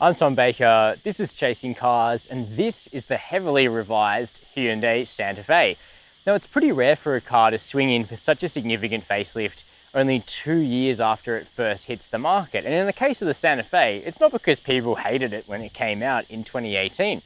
I'm Tom Baker, this is Chasing Cars, and this is the heavily revised Hyundai Santa Fe. Now, it's pretty rare for a car to swing in for such a significant facelift only 2 years after it first hits the market. And in the case of the Santa Fe, it's not because people hated it when it came out in 2018.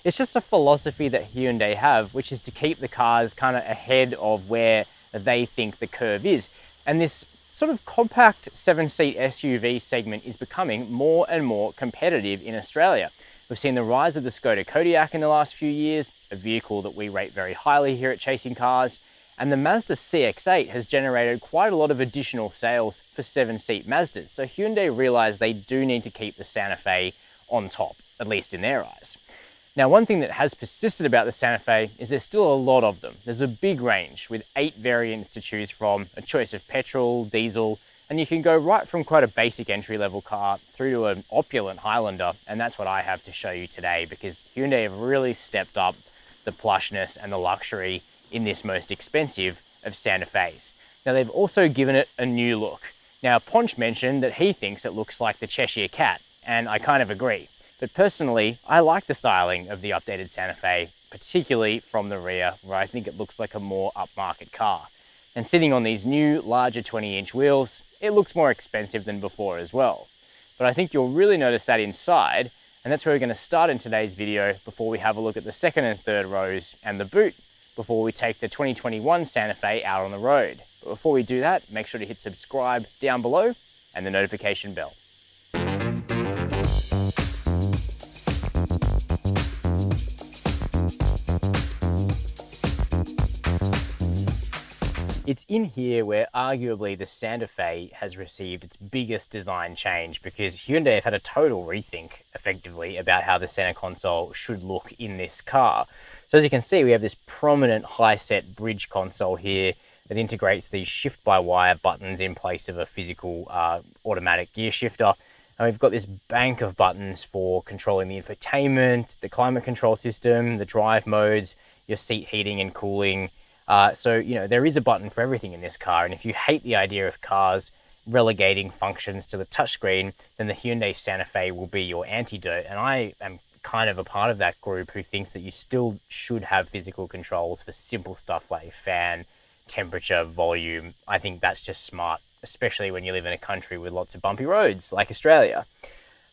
It's just a philosophy that Hyundai have, which is to keep the cars kind of ahead of where they think the curve is. And this sort of compact 7-seat SUV segment is becoming more and more competitive in Australia. We've seen the rise of the Skoda Kodiaq in the last few years, a vehicle that we rate very highly here at Chasing Cars, and the Mazda CX-8 has generated quite a lot of additional sales for 7-seat Mazdas. So Hyundai realised they do need to keep the Santa Fe on top, at least in their eyes. Now, one thing that has persisted about the Santa Fe is there's still a lot of them. There's a big range with 8 variants to choose from, a choice of petrol, diesel, and you can go right from quite a basic entry-level car through to an opulent Highlander, and that's what I have to show you today because Hyundai have really stepped up the plushness and the luxury in this most expensive of Santa Fe's. Now, they've also given it a new look. Now, Ponch mentioned that he thinks it looks like the Cheshire Cat, and I kind of agree. But personally, I like the styling of the updated Santa Fe, particularly from the rear, where I think it looks like a more upmarket car. And sitting on these new, larger 20-inch wheels, it looks more expensive than before as well. But I think you'll really notice that inside, and that's where we're going to start in today's video before we have a look at the second and third rows and the boot, before we take the 2021 Santa Fe out on the road. But before we do that, make sure to hit subscribe down below and the notification bell. It's in here where arguably the Santa Fe has received its biggest design change because Hyundai have had a total rethink, effectively, about how the center console should look in this car. So as you can see, we have this prominent high-set bridge console here that integrates these shift-by-wire buttons in place of a physical automatic gear shifter. And we've got this bank of buttons for controlling the infotainment, the climate control system, the drive modes, your seat heating and cooling. So, you know, there is a button for everything in this car, and if you hate the idea of cars relegating functions to the touchscreen, then the Hyundai Santa Fe will be your antidote. And I am kind of a part of that group who thinks that you still should have physical controls for simple stuff like fan, temperature, volume. I think that's just smart, especially when you live in a country with lots of bumpy roads like Australia.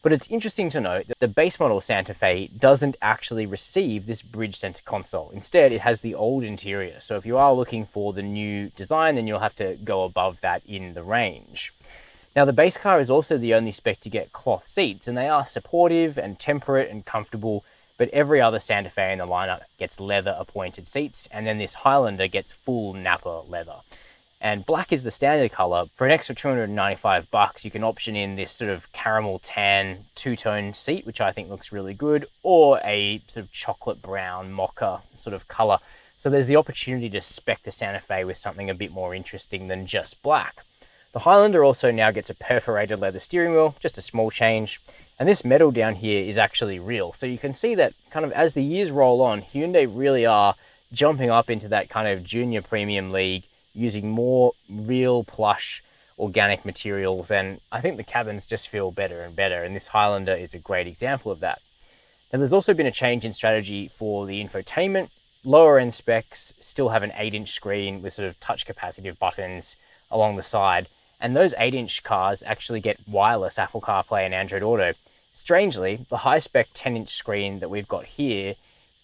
But it's interesting to note that the base model Santa Fe doesn't actually receive this bridge center console. Instead, it has the old interior. So if you are looking for the new design, then you'll have to go above that in the range. Now, the base car is also the only spec to get cloth seats, and they are supportive and temperate and comfortable, but every other Santa Fe in the lineup gets leather appointed seats, and then this Highlander gets full Napa leather. And black is the standard color. For an extra $295, you can option in this sort of caramel tan two-tone seat, which I think looks really good, or a sort of chocolate brown mocha sort of color. So there's the opportunity to spec the Santa Fe with something a bit more interesting than just black. The Highlander also now gets a perforated leather steering wheel, just a small change. And this metal down here is actually real. So you can see that kind of as the years roll on, Hyundai really are jumping up into that kind of junior premium league, using more real plush organic materials, and I think the cabins just feel better and better, and this Highlander is a great example of that. Now, there's also been a change in strategy for the infotainment. Lower end specs still have an 8-inch screen with sort of touch capacitive buttons along the side, and those 8-inch cars actually get wireless Apple CarPlay and Android Auto. Strangely, the high spec 10-inch screen that we've got here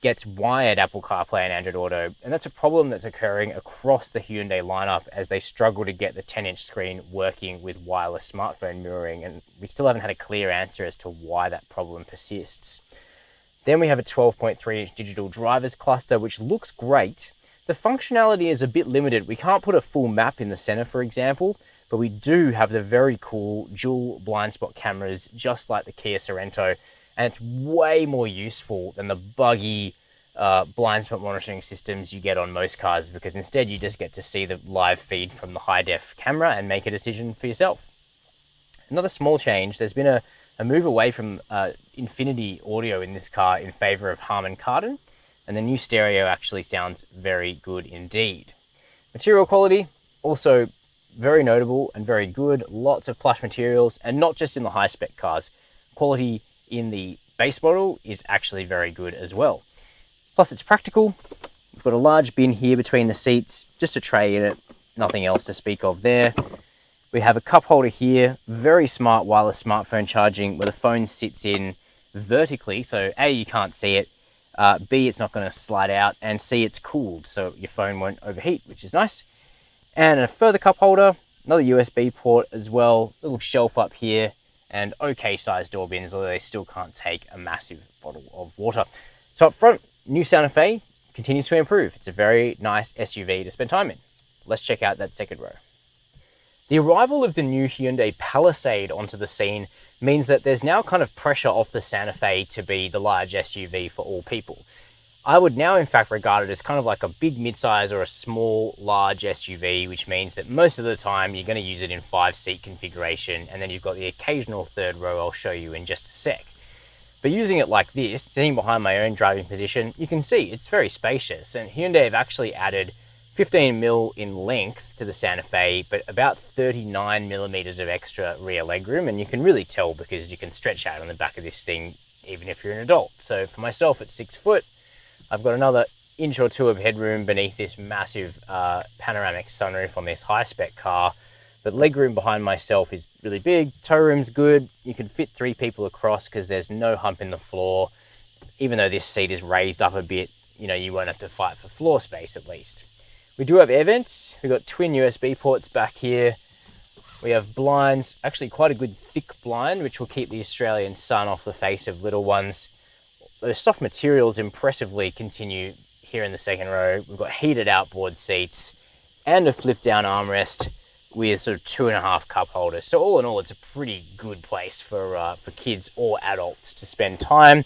gets wired Apple CarPlay and Android Auto, and that's a problem that's occurring across the Hyundai lineup as they struggle to get the 10-inch screen working with wireless smartphone mirroring, and we still haven't had a clear answer as to why that problem persists. Then we have a 12.3-inch digital driver's cluster, which looks great. The functionality is a bit limited. We can't put a full map in the center, for example, but we do have the very cool dual blind spot cameras, just like the Kia Sorento, and it's way more useful than the buggy blind spot monitoring systems you get on most cars, because instead you just get to see the live feed from the high def camera and make a decision for yourself. Another small change, there's been a move away from Infinity audio in this car in favor of Harman Kardon, and the new stereo actually sounds very good indeed. Material quality, also very notable and very good. Lots of plush materials, and not just in the high spec cars. Quality in the base model is actually very good as well. Plus it's practical. We've got a large bin here between the seats, just a tray in it, nothing else to speak of there. We have a cup holder here, very smart wireless smartphone charging where the phone sits in vertically, so A, you can't see it, B, it's not going to slide out, and C, it's cooled, so your phone won't overheat, which is nice. And a further cup holder, another USB port as well, little shelf up here, and okay sized door bins, although they still can't take a massive bottle of water. So up front, new Santa Fe continues to improve. It's a very nice SUV to spend time in. Let's check out that second row. The arrival of the new Hyundai Palisade onto the scene means that there's now kind of pressure off the Santa Fe to be the large SUV for all people. I would now in fact regard it as kind of like a big midsize or a small large SUV, which means that most of the time you're going to use it in 5-seat configuration, and then you've got the occasional third row I'll show you in just a sec. But using it like this, sitting behind my own driving position, you can see it's very spacious, and Hyundai have actually added 15mm in length to the Santa Fe, but about 39mm of extra rear legroom, and you can really tell because you can stretch out on the back of this thing even if you're an adult. So for myself at 6 foot, I've got another inch or two of headroom beneath this massive panoramic sunroof on this high-spec car, but legroom behind myself is really big. Tow room's good. You can fit 3 people across because there's no hump in the floor. Even though this seat is raised up a bit, you know, you won't have to fight for floor space at least. We do have air vents. We've got twin USB ports back here. We have blinds, actually quite a good thick blind, which will keep the Australian sun off the face of little ones. The soft materials impressively continue here in the second row. We've got heated outboard seats and a flip down armrest with sort of 2.5 cup holders. So all in all, it's a pretty good place for kids or adults to spend time.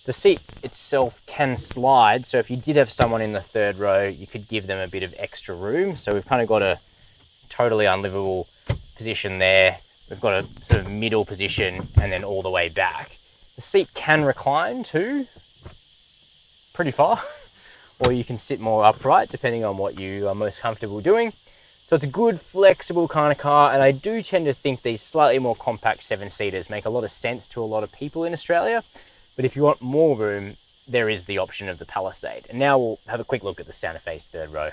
The seat itself can slide, so if you did have someone in the third row, you could give them a bit of extra room. So we've kind of got a totally unlivable position there. We've got a sort of middle position and then all the way back. The seat can recline too, pretty far, or you can sit more upright depending on what you are most comfortable doing. So it's a good, flexible kind of car, and I do tend to think these slightly more compact 7-seaters make a lot of sense to a lot of people in Australia. But if you want more room, there is the option of the Palisade. And now we'll have a quick look at the Santa Fe's third row.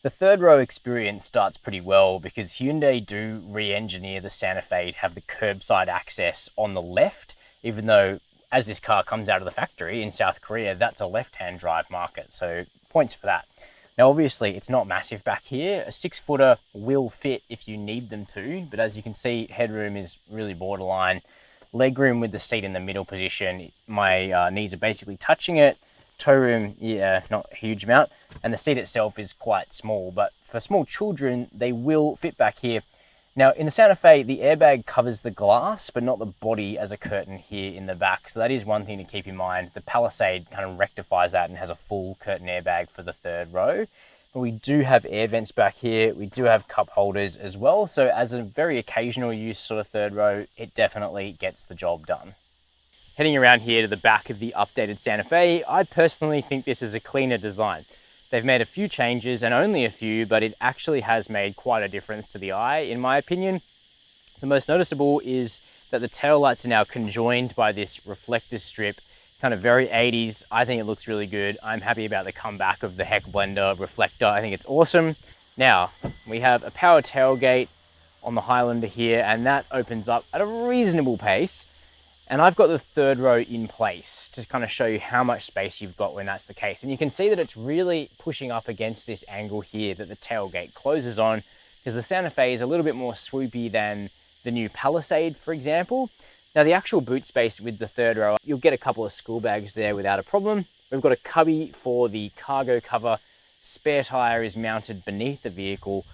The third row experience starts pretty well because Hyundai do re-engineer the Santa Fe to have the curbside access on the left, even though as this car comes out of the factory in South Korea, that's a left-hand drive market. So points for that. Now, obviously, it's not massive back here. A 6-footer will fit if you need them to, but as you can see, headroom is really borderline. Legroom with the seat in the middle position, my knees are basically touching it. Tow room, yeah, not a huge amount. And the seat itself is quite small, but for small children, they will fit back here. Now, in the Santa Fe, the airbag covers the glass, but not the body as a curtain here in the back. So that is one thing to keep in mind. The Palisade kind of rectifies that and has a full curtain airbag for the third row. But we do have air vents back here. We do have cup holders as well. So as a very occasional use sort of third row, it definitely gets the job done. Heading around here to the back of the updated Santa Fe, I personally think this is a cleaner design. They've made a few changes, and only a few, but it actually has made quite a difference to the eye, in my opinion. The most noticeable is that the taillights are now conjoined by this reflector strip, kind of very 80s. I think it looks really good. I'm happy about the comeback of the heck blender reflector. I think it's awesome. Now, we have a power tailgate on the Highlander here, and that opens up at a reasonable pace. And I've got the third row in place to kind of show you how much space you've got when that's the case. And you can see that it's really pushing up against this angle here that the tailgate closes on, because the Santa Fe is a little bit more swoopy than the new Palisade, for example. Now, the actual boot space with the third row, you'll get a couple of school bags there without a problem. We've got a cubby for the cargo cover. Spare tire is mounted beneath the vehicle.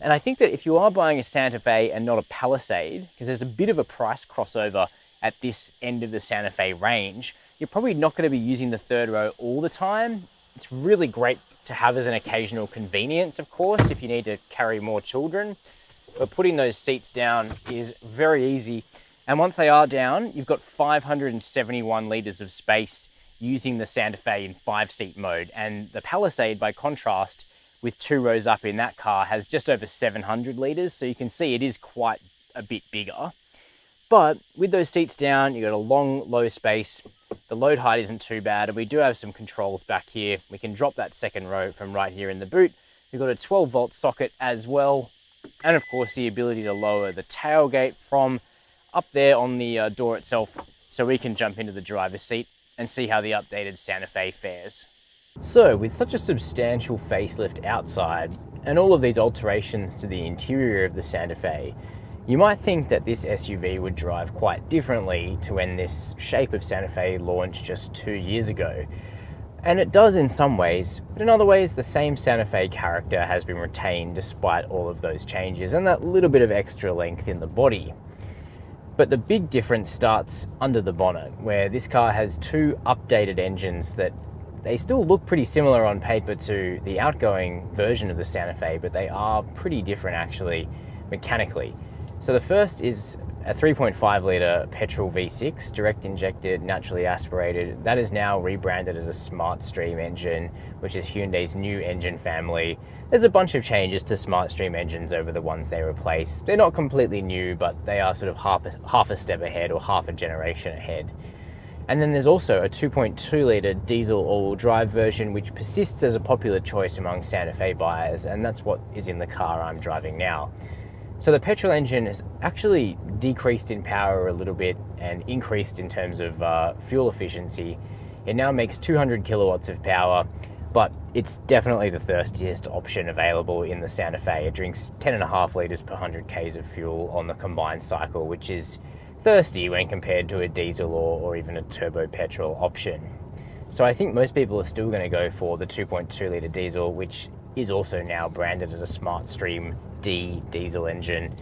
And I think that if you are buying a Santa Fe and not a Palisade, because there's a bit of a price crossover at this end of the Santa Fe range, you're probably not going to be using the third row all the time. It's really great to have as an occasional convenience, of course, if you need to carry more children. But putting those seats down is very easy. And once they are down, you've got 571 litres of space using the Santa Fe in 5-seat mode. And the Palisade, by contrast, with 2 rows up in that car, has just over 700 litres. So you can see it is quite a bit bigger. But with those seats down, you've got a long, low space. The load height isn't too bad, and we do have some controls back here. We can drop that second row from right here in the boot. We've got a 12-volt socket as well, and of course the ability to lower the tailgate from up there on the door itself, so we can jump into the driver's seat and see how the updated Santa Fe fares. So with such a substantial facelift outside and all of these alterations to the interior of the Santa Fe, you might think that this SUV would drive quite differently to when this shape of Santa Fe launched just 2 years ago. And it does in some ways, but in other ways the same Santa Fe character has been retained despite all of those changes and that little bit of extra length in the body. But the big difference starts under the bonnet, where this car has two updated engines that they still look pretty similar on paper to the outgoing version of the Santa Fe, but they are pretty different actually mechanically. So the first is a 3.5 litre petrol V6, direct injected, naturally aspirated. That is now rebranded as a SmartStream engine, which is Hyundai's new engine family. There's a bunch of changes to SmartStream engines over the ones they replace. They're not completely new, but they are sort of half a step ahead or half a generation ahead. And then there's also a 2.2 litre diesel all-wheel drive version, which persists as a popular choice among Santa Fe buyers, and that's what is in the car I'm driving now. So the petrol engine has actually decreased in power a little bit and increased in terms of fuel efficiency. It now makes 200 kilowatts of power, but it's definitely the thirstiest option available in the Santa Fe. It drinks 10.5 litres per 100 k's of fuel on the combined cycle, which is thirsty when compared to a diesel or even a turbo petrol option. So I think most people are still going to go for the 2.2 litre diesel, which is also now branded as a SmartStream D diesel engine.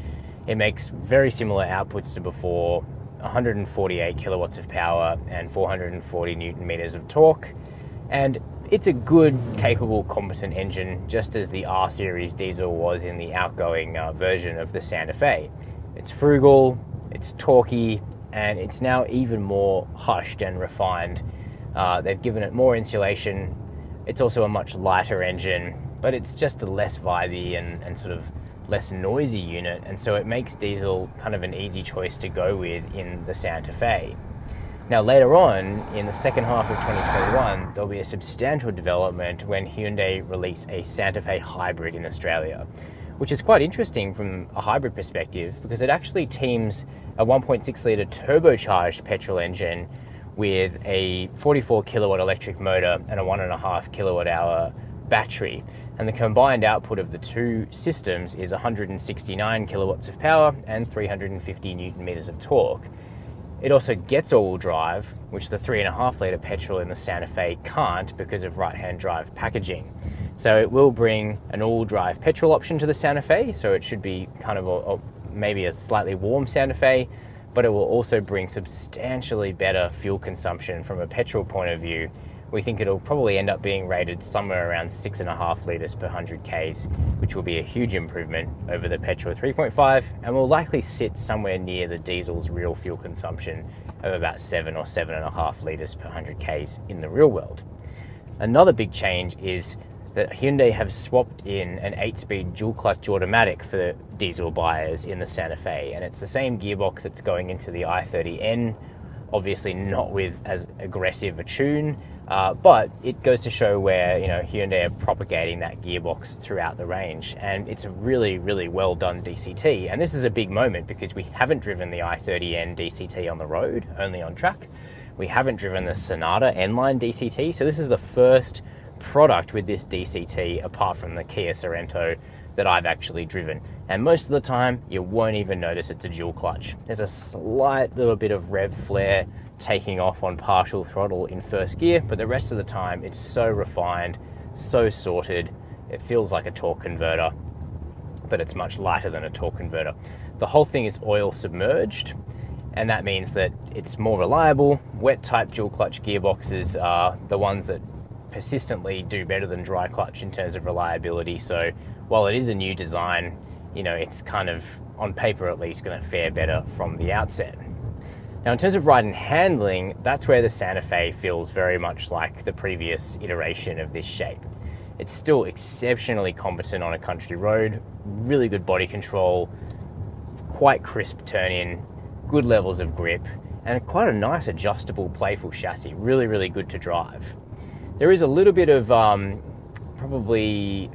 It makes very similar outputs to before, 148 kilowatts of power and 440 newton meters of torque. And it's a good, capable, competent engine, just as the R Series diesel was in the outgoing version of the Santa Fe. It's frugal, it's torquey, and it's now even more hushed and refined. They've given it more insulation. It's also a much lighter engine, but it's just a less vibey and sort of less noisy unit, and so it makes diesel kind of an easy choice to go with in the Santa Fe. Now later on, in the second half of 2021, there'll be a substantial development when Hyundai release a Santa Fe hybrid in Australia, which is quite interesting from a hybrid perspective because it actually teams a 1.6 litre turbocharged petrol engine with a 44 kilowatt electric motor and a 1.5 kilowatt hour battery, and the combined output of the two systems is 169 kilowatts of power and 350 newton meters of torque. It also gets all-wheel drive, which the 3.5 litre petrol in the Santa Fe can't because of right-hand drive packaging. So it will bring an all-wheel drive petrol option to the Santa Fe, so it should be kind of maybe a slightly warm Santa Fe, but it will also bring substantially better fuel consumption from a petrol point of view. We think it'll probably end up being rated somewhere around 6.5 litres per 100 k's, which will be a huge improvement over the petrol 3.5 and will likely sit somewhere near the diesel's real fuel consumption of about 7 or 7.5 litres per 100 k's in the real world. Another big change is that Hyundai have swapped in an 8-speed dual clutch automatic for diesel buyers in the Santa Fe, and it's the same gearbox that's going into the i30N, obviously not with as aggressive a tune, but it goes to show where Hyundai are propagating that gearbox throughout the range, and it's a really, really well done DCT. And this is a big moment because we haven't driven the i30N DCT on the road, only on track. We haven't driven the Sonata N-Line DCT, so this is the first product with this DCT apart from the Kia Sorento that I've actually driven, and most of the time you won't even notice it's a dual clutch. There's a slight little bit of rev flare taking off on partial throttle in first gear, but the rest of the time it's so refined, so sorted, it feels like a torque converter, but it's much lighter than a torque converter. The whole thing is oil submerged, and that means that it's more reliable. Wet type dual clutch gearboxes are the ones that persistently do better than dry clutch in terms of reliability. So while it is a new design, it's kind of, on paper at least, going to fare better from the outset. Now in terms of ride and handling, that's where the Santa Fe feels very much like the previous iteration of this shape. It's still exceptionally competent on a country road, really good body control, quite crisp turn-in, good levels of grip, and quite a nice adjustable, playful chassis. Really, really good to drive. There is a little bit of probably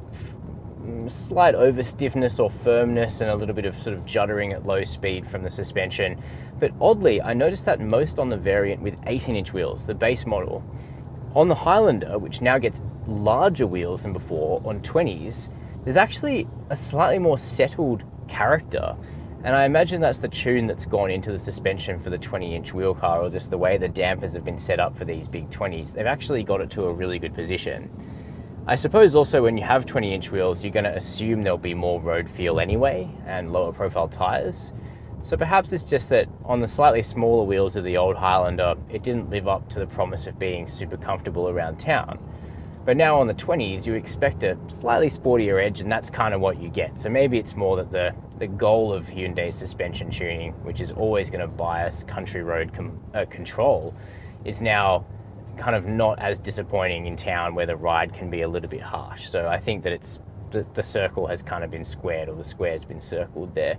slight over stiffness or firmness and a little bit of sort of juddering at low speed from the suspension. But oddly, I noticed that most on the variant with 18-inch wheels, the base model. On the Highlander, which now gets larger wheels than before, on 20s, there's actually a slightly more settled character. And I imagine that's the tune that's gone into the suspension for the 20-inch wheel car, or just the way the dampers have been set up for these big 20s. They've actually got it to a really good position. I suppose also when you have 20-inch wheels, you're going to assume there'll be more road feel anyway, and lower profile tyres. So perhaps it's just that on the slightly smaller wheels of the old Highlander, it didn't live up to the promise of being super comfortable around town. But now on the 20s, you expect a slightly sportier edge, and that's kind of what you get. So maybe it's more that the goal of Hyundai's suspension tuning, which is always going to bias country road control, is now kind of not as disappointing in town where the ride can be a little bit harsh. So I think that it's the circle has kind of been squared, or the square's been circled there.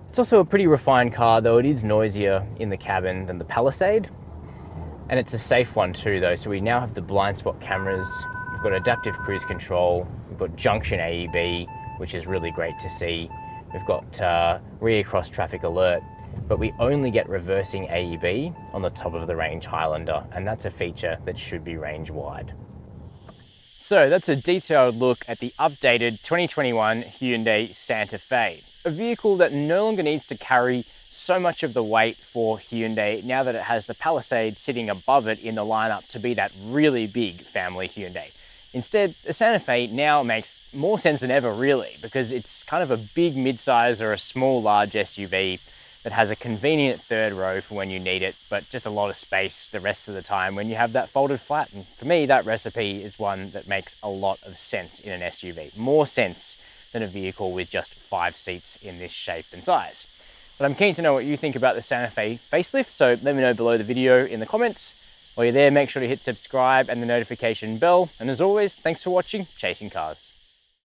It's also a pretty refined car, though it is noisier in the cabin than the Palisade. And it's a safe one too, though. So we now have the blind spot cameras, we've got adaptive cruise control, we've got junction AEB, which is really great to see. We've got rear cross traffic alert, but we only get reversing AEB on the top of the range Highlander, and that's a feature that should be range wide. So that's a detailed look at the updated 2021 Hyundai Santa Fe, a vehicle that no longer needs to carry so much of the weight for Hyundai now that it has the Palisade sitting above it in the lineup to be that really big family Hyundai. Instead, the Santa Fe now makes more sense than ever, really, because it's kind of a big midsize or a small large SUV that has a convenient third row for when you need it, but just a lot of space the rest of the time when you have that folded flat. And for me, that recipe is one that makes a lot of sense in an SUV. More sense than a vehicle with just 5 seats in this shape and size. But I'm keen to know what you think about the Santa Fe facelift, so let me know below the video in the comments. While you're there, make sure to hit subscribe and the notification bell. And as always, thanks for watching Chasing Cars.